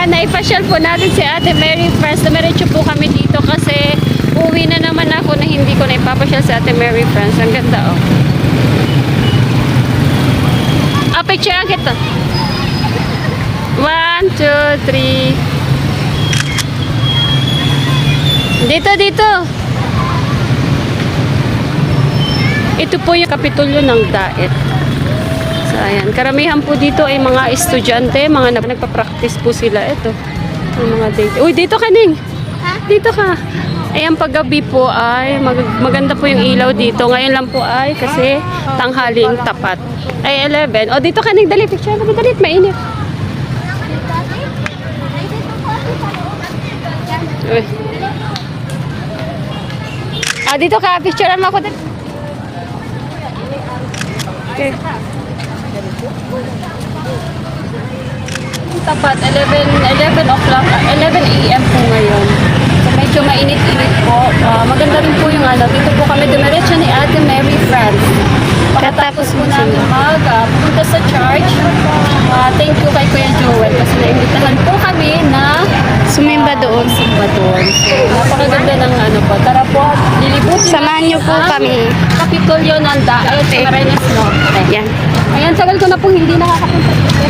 Naipasyal po natin si Ate Mary Friends. Dumiretso po kami dito kasi uwi na naman ako na hindi ko naipapasyal si Ate Mary Friends. Ang ganda oh. Picture ang kita. 1, 2, 3. Dito. Ito po yung kapitulyo ng Daet. So, ayan. Karamihan po dito ay mga estudyante, mga nagpa-practice po sila. Ito. Yung mga date. Uy, dito ka, Ning. Dito ka. Ayan, paggabi po ay maganda po yung ilaw dito. Ngayon lang po ay kasi tanghaling tapat. Ay, 11. O, dito ka, Ning. Dali, picture mo. Dali, mainit. Uy. Dito ka. Picturean mo ako. Okay. Tapat, 11 o'clock, 11 a.m. po ngayon. So medyo mainit-init po. Maganda rin po yung ano. Dito po kami dumiretso ni Ate Mary Friends. Pagkatapos po namin pumunta sa church. Thank you kay Kuya Joel kasi naimbitahan po kami na Sumimba doon. Napakaganda ng ano po. Tara po, lilibutin. Samahan niyo po kami. Kapitolyo ng Daet, Camarines Norte. Yan. Ayan, tagal ko na pong hindi nakakapunta dito.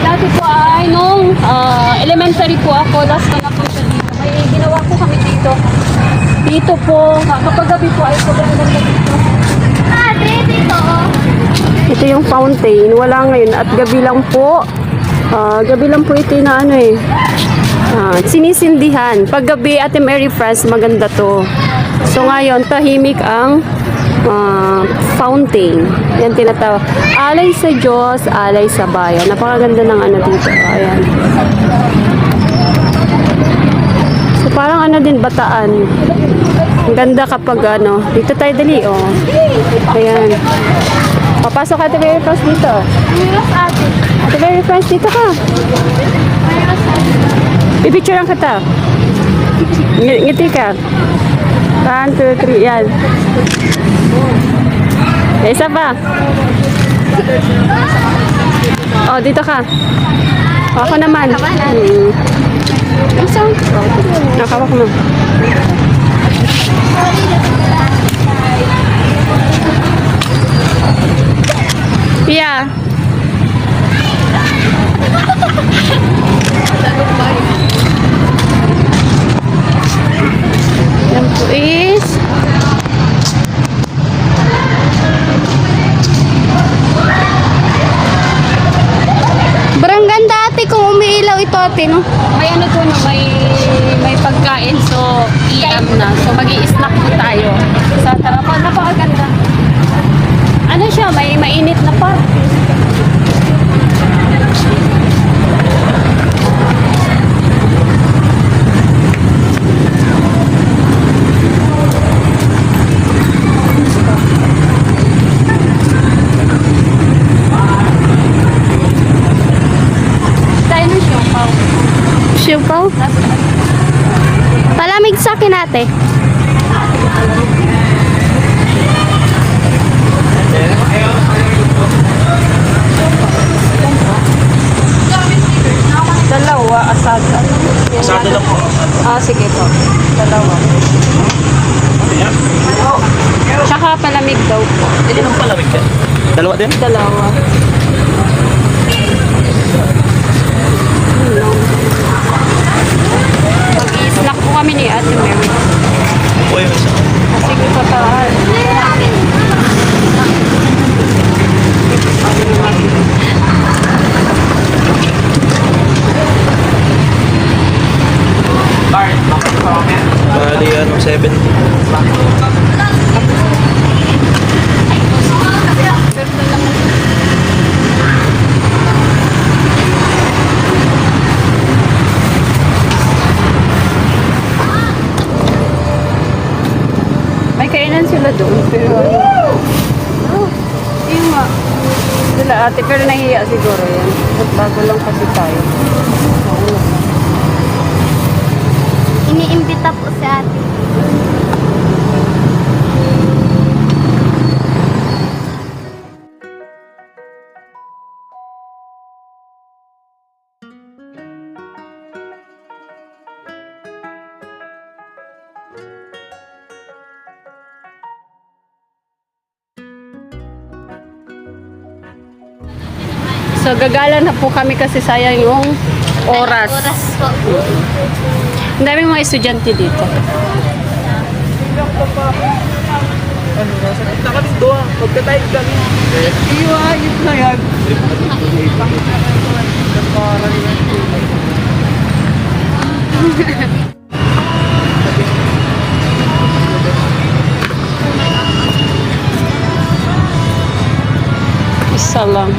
Dati po ay nung elementary po ako, last ko na po siya dito. May ginawa po kami dito. Dito po, kapag gabi po ay sobrang ganda dito. Dito. Ito yung fountain, wala ngayon at gabi lang po. Gabi lang po ito na ano eh. Sinisindihan. Pag gabi, Ate Mary Friends, maganda to. So ngayon, tahimik ang fountain. Yan tinatawag. Alay sa Diyos, alay sa bayan. Napakaganda ng ano dito. Ayan. So parang ano din, Bataan. Ang ganda kapag ano. Dito tayo dali, oh. Ayan. Papasok Ate Mary Friends dito. Ate Mary Friends, dito ka. Pipicturean kita. Ngiti ka. 1, 2, 3, yan. Isa pa. Oh, dito ka. Ako naman. Isa. Nakawak mo. Pia. Yan po is Baranggan dati kung umiilaw ito ate, no? may ano to no, may pagkain so iam na. So magi-snack po tayo. Sa tara po, napakaganda. Ano siya, may mainit na pa. Tayo ng siopaw. Siupaw. Palamig sa akin ate. Dalawa, asada. Asado lang po. Sige po. Dalawa. Tsaka palamig daw po. Hindi naman palamig ka. Dalawa din? Dalawa. Mag-i-snack po kami ni Ate Mary. O yung isa. Sige po tahan. Bali, 70. May kainan sila doon pero Yung nga. Sila ate, pero nahihiya siguro yan. Bago lang kasi tayo. Iniimbita po si ate. So, gagala na po kami kasi sayang yung oras. Oras po. Ang daming mga estudyante dito. Ano, nasa kita kami doon. Magkatayog kami. Iwa, yun na yan. Isa lang.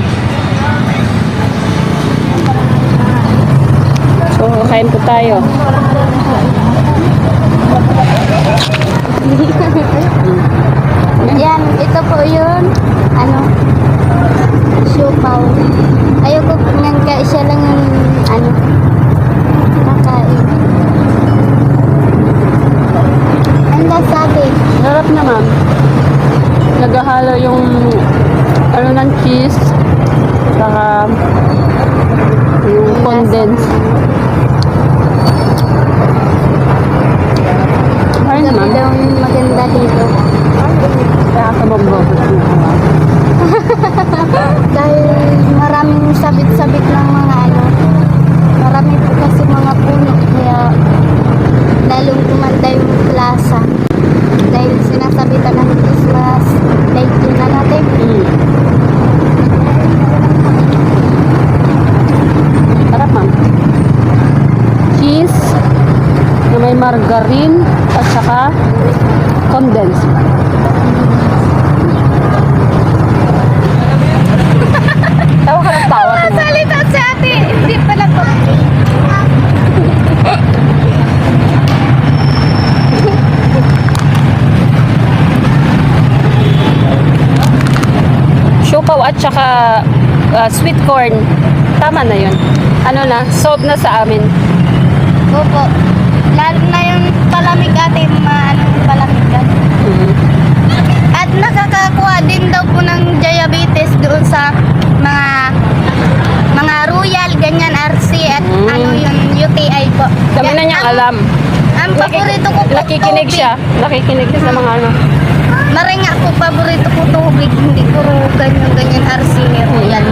So, kain po tayo. Yan, ito po yun. Ano? Siopaw. Ayoko po nang siya lang yung ano. Kakain. Ang lasabi. Sarap naman. Naghahalo yung ano ng cheese saka yung condensed. Ayun naman. Daw yung maganda dito. Kaya sa bombog. Dahil maraming sabit-sabit ng mga ano. Marami po kasi mga puno. Kaya lalong kumanda yung plaza. Dahil sinasabitan ng Christmas light yun na natin. Sarap ma'am. Cheese na may margarine at saka condensed. Tawa ka ng tawa. Salita si ate. Hindi pala po. Siopaw at saka sweet corn. Tama na yun. Ano na, solve na sa amin. Opo. Lalo na yung palamig ate. Ano palamig ate. At nakakakuha din daw po ng diabetes doon sa mga royal, ganyan, RC at ano yung UTI po. Dami na niyang alam. Ang paborito ko po Nakikinig tubig. siya. Nakikinig siya sa mga ano. Maringa po paborito ko tubig, hindi puro ganyan RC ni royal.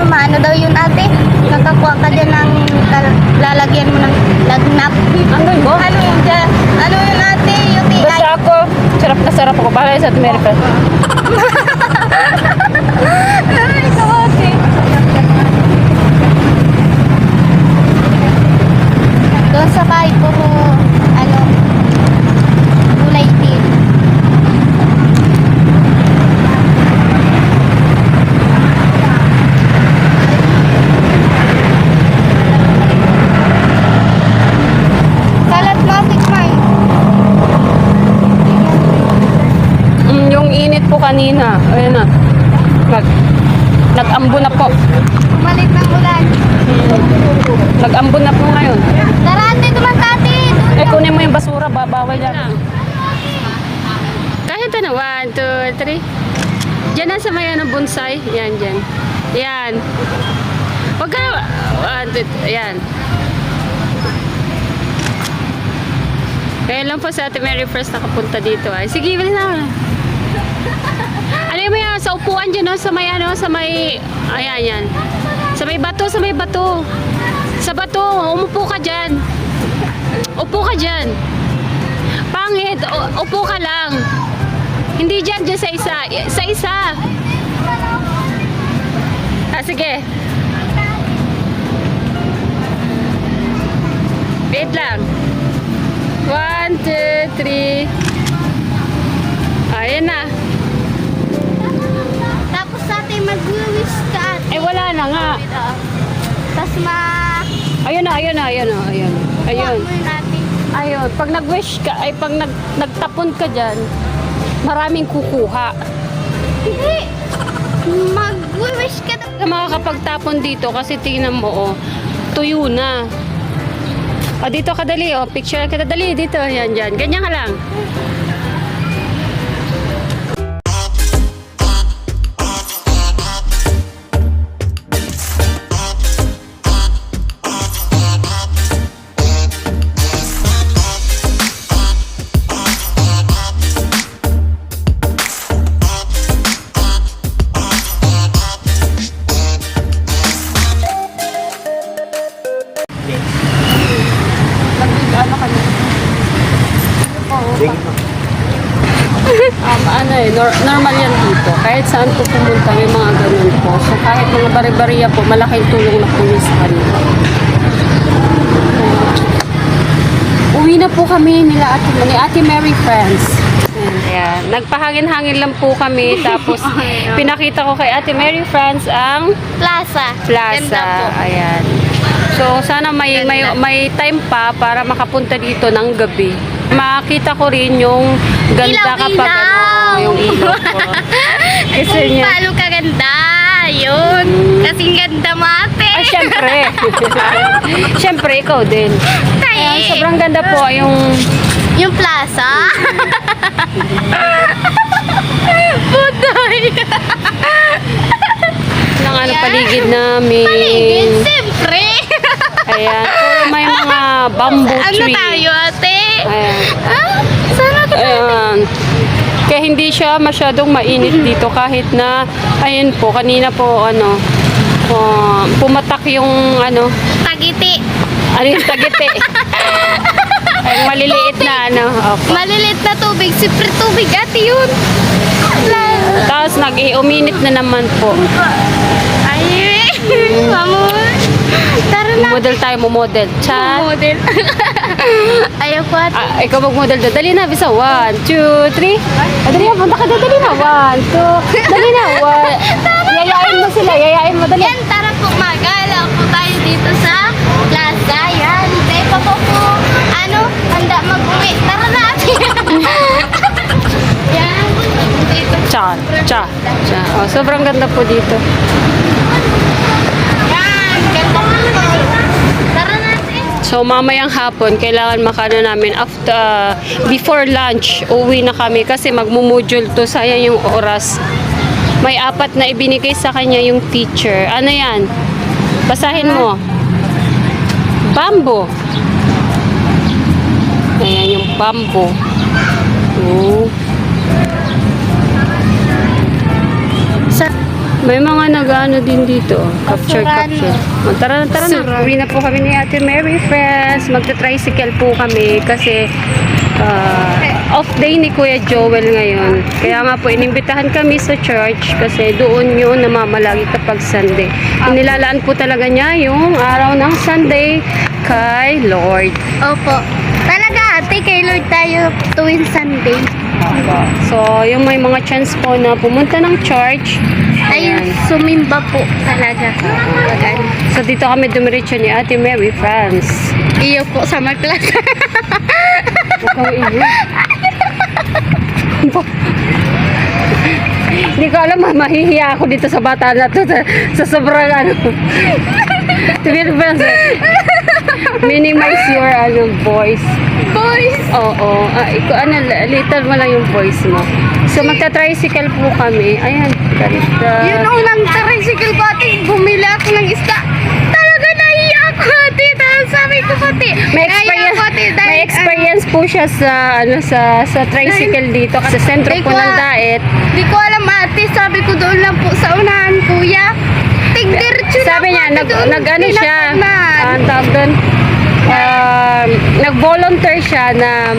Maano daw yun ate? Nakakuha ka dyan ng lalagyan mo ng lagnap. Ano yun? Ano yun dyan? Ano yun ate? UTI. Basta ako, sarap na sarap ako. Baka sa America. Ay, ikaw ate. Doon sa bahay puro ano gulay din. Kalat matik man. Yung init po kanina. Ayun na. Nag-ambo na po. Umalit ng ulan. Nag-ambo na po ngayon. Tara ate, tumakati. Eh, kunin mo yung basura. Bawal yan. Kahit ano. 1, 2, 3. Diyan na sa may ano, bonsai. Yan, dyan. Yan. Huwag ka. 1, 2, yan. Kaya lang po sa Ate Mary first nakapunta dito. Ay, sige, bilis na. Ano yung may sa upuan dyan, no? Sa may ano, sa may, ayan, yan. Sa may bato, sa may bato. Sa bato, umupo ka dyan. Upo ka dyan. Pangit, upo ka lang. Hindi dyan, dyan sa isa. Sa isa. Ah, sige. Wait lang. 1, 2, 3. Ayan na. Tapos ate, mag-wish ka ate. Eh, wala na nga. Tapos Ayun na, ayun na, ayun na, ayun. Ayun. mo yun ate. Ayun. Pag nag-wish ka, ay pag nagtapon ka dyan, maraming kukuha. Hindi. Mag-wish ka na. Ka makakapagtapon dito kasi tingnan mo, oh, tuyo na. O, dito ka dali, oh, picture ka dali, dito, yan, dyan. Ganyan ka lang. Ano ka na? Ano eh, normal yan dito. Kahit saan po pumunta, may mga ganun po. So, kahit mga bari-bariya po, malaking tulong na po yun sa kanila. Uwi na po kami ni Ate Mary Friends. Ayan. Nagpahangin-hangin lang po kami. Tapos, pinakita ko kay Ate Mary Friends ang Plaza. Ganda po. Ayan. So, sana may time pa para makapunta dito ng gabi. Makita ko rin yung ganda kapag ano, yung ilaw ko. Kasi Kung niya. paano kaganda, yun. Kasing ganda mo ate. Ay, syempre. Syempre, ikaw din. Ayan, sobrang ganda po Yung plaza. Buday. ng ano, Ayan. paligid namin. Paligid, siyempre. Ayan. Puro may mga bamboo Ano tree. tayo ate? Ayan. Sana ka Ayan. Kaya hindi siya masyadong mainit dito kahit na, ayun po, kanina po, ano, pumatak yung, ano, tagiti. yung tagite. Ay, maliliit na, ano. Opo. Malilit na tubig. Siyempre tubig ate yun. Tapos uminit na naman po. Ay, mamo. Tara na. Model tayo, model. Chat. Model. Ayaw ko ate. Ikaw mag-model doon. Dali na, bisa. 1, 2, 3. Dali na, punta ka doon. Dali na. 1, 2. Dali na. Yayain mo sila. Yayain mo. Dali. Yan, tara po, magala po tayo dito sa plaza. Yan, tayo pa po, ano, handa mag-uwi. Tara na, ate. Yan, dito. Cha. Oh, sobrang ganda po dito. Yan, ganda po. Tara na, ate. So, mamayang hapon, kailangan makano namin before lunch, uwi na kami kasi magmumodule to. Sayang yung oras. May 4 na ibinigay sa kanya yung teacher. Ano yan? Basahin mo. Bamboo. Ayan yung bamboo. Oh. May mga nag-ano din dito. Capture. Oh, tara na. Surano. Uwi na po kami ni Ate Mary Friends. Magta-tricycle po kami kasi off day ni Kuya Joel ngayon. Kaya nga po, inimbitahan kami sa church kasi doon yun namamalagi kapag Sunday. Inilalaan po talaga niya yung araw ng Sunday kay Lord. Opo. Talaga, ate, kay Lord tayo tuwing Sunday. So, yung may mga chance po na pumunta ng church. Ay, Ayan. sumimba po talaga. Magano. So, dito kami dumiretso ni Ate Mary Friends. Iyo po sa my plaza. Mukhang iyo. Hindi ko alam, mahihiya ako dito sa bata na to sa sobrang ano. To be friends, minimize your voice. Boys! Oo. Little mo lang yung voice mo. So, magta-tricycle po kami. Ayan, ganda. Yun ang unang tricycle ko ate. Bumili ako ng isda. Talaga nahiya ako ate. Dahil sabi ko pati. May experience po siya sa tricycle dito sa sentro po ng Daet. Di ko alam ate. Sabi ko doon lang po sa unahan kuya. Tigdiretso na Sabi niya, nag-ano siya, ang tawag doon, nag-volunteer siya na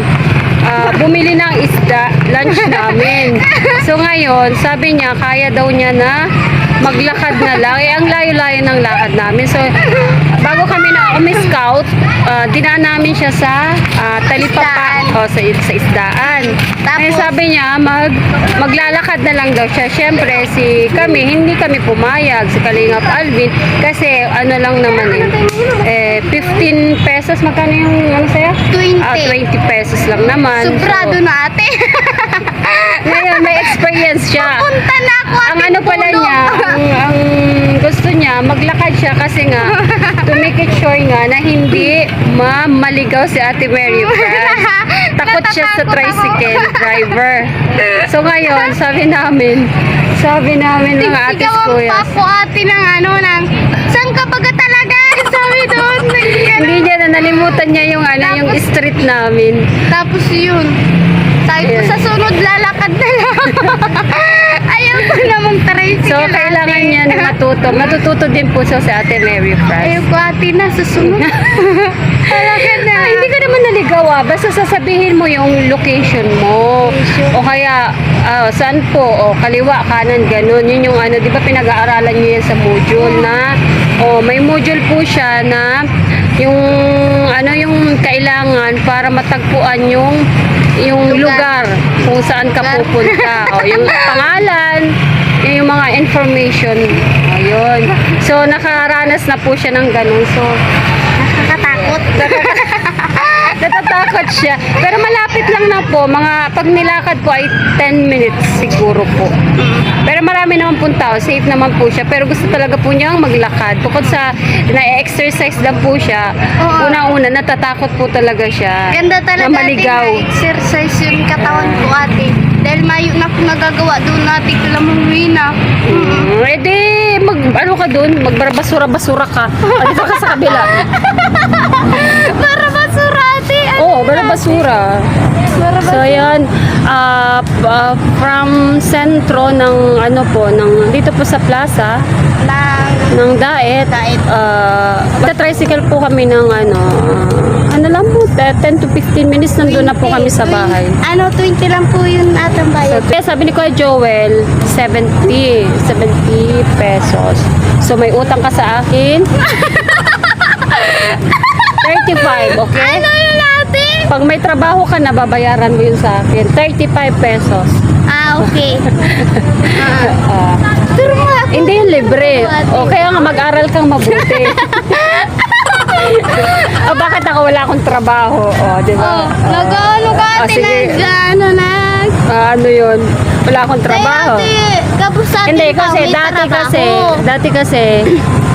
bumili ng isda, lunch namin. So ngayon, sabi niya, kaya daw niya na maglakad na lang. Ang layo-layo ng lakad namin. So, bago kami na umi-scout, dinaan namin siya sa talipapa, sa isdaan. Tapos sabi niya, maglalakad na lang daw siya. Siyempre, hindi kami pumayag, si Kalingap Alvin, kasi ano lang naman 15 pesos, magkano yung ano sa'yo? 20 pesos lang naman. Sobrado na ate. Ngayon, may experience siya. Punta na ako, Ang Ate ano pala Puno. niya, ang gusto niya, maglakad siya kasi nga, to make it sure nga na hindi maligaw si Ate Mary Franz. Takot siya sa Natatakot tricycle driver. So ngayon, sabi namin mga atis Sigawan kuya, pa po ate ng ano, ng, saan ka baga talaga? Sabi doon. hindi niya na nalimutan niya yung ano, yung street namin. Tapos yun. Sabi ko Ayan. sa sunod, lalakad na lang. Ayaw ko namang tricycle. So kailangan niya na matututo din po siya si Ate Mary Franz. Ayaw ko ate na, susunod. Talaga na. Ah, hindi ka naman naligaw basta sasabihin mo yung location mo. O kaya, saan po, o kaliwa, kanan, ganun. Yun yung ano, di ba pinag-aaralan niyo yan sa module na, may module po siya na, yung, ano yung kailangan para matagpuan yung lugar kung saan ka pupunta. O, yung pangalan, yung mga information. Ayun. So, nakaranas na po siya ng ganun. So, Nakakatakot. natatakot siya. Pero malapit lang na po. Pag nilakad po ay 10 minutes siguro po. Pero marami naman pong tao. Safe naman po siya. Pero gusto talaga po niyang maglakad. Bukod sa na-exercise lang po siya. Oo. Una-una, natatakot po talaga siya. Ganda talaga na maligaw. ate, na-exercise yung katawan ko ate. Dahil mayo na ako nagagawa doon ate, kalamuwi na. Edi, ano ka dun? Magbarbasura-basura ka. Dito ka sa kabila. Para basura ate. Oo, barbasura. So ayan, from sentro ng ano po, dito po sa plaza ng Daet, tricycle po kami ng ano lang po, 10 to 15 minutes nandun na po kami sa bahay. 20 lang po yun atang So, bayad. kaya sabi ni Kuya Joel, 70 pesos. So may utang ka sa akin. 35, okay? Ano yun ate? Pag may trabaho ka na, babayaran mo yun sa akin. 35 pesos. Okay. Ah, Turo mo ako. hindi yun libre. O kaya nga mag-aral kang mabuti. O bakit ako wala akong trabaho? O, di ba? Nag-ano ka ate sige. Ano yun? Wala akong trabaho. Ate, kapos ate Hindi, ba, kasi may dati trabaho. kasi,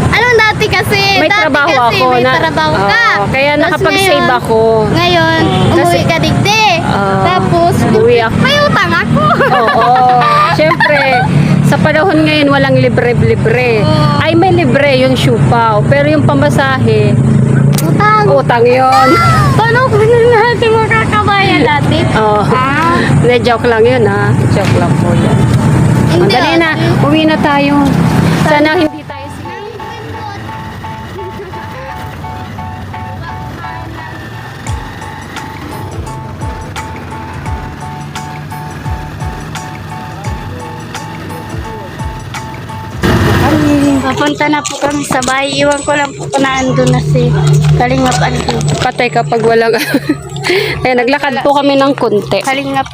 Anong dati kasi? may Dati trabaho kasi, ako. May trabaho ka. Oo, kaya Tapos nakapag-save ngayon- ako. Ngayon, kasi- umuwi ka digdi. Tapos, umuwi ako. may utang ako. Oo. Siyempre, sa panahon ngayon, walang libre-libre. Oo. Ay, may libre yung siupaw. Pero yung pamasahe, Utang. utang yun. Paano ko na natin makakabayan natin? Oo. Hindi, joke lang yun ha. Joke lang po yun. Hindi, Dali na, uwi na tayo. Sana hindi tayo Papunta na po kami sa bahay. Iwan ko lang po kung naandun na si Kalingap Alvin. patay kapag walang... Kaya naglakad po kami ng konti. Kalingap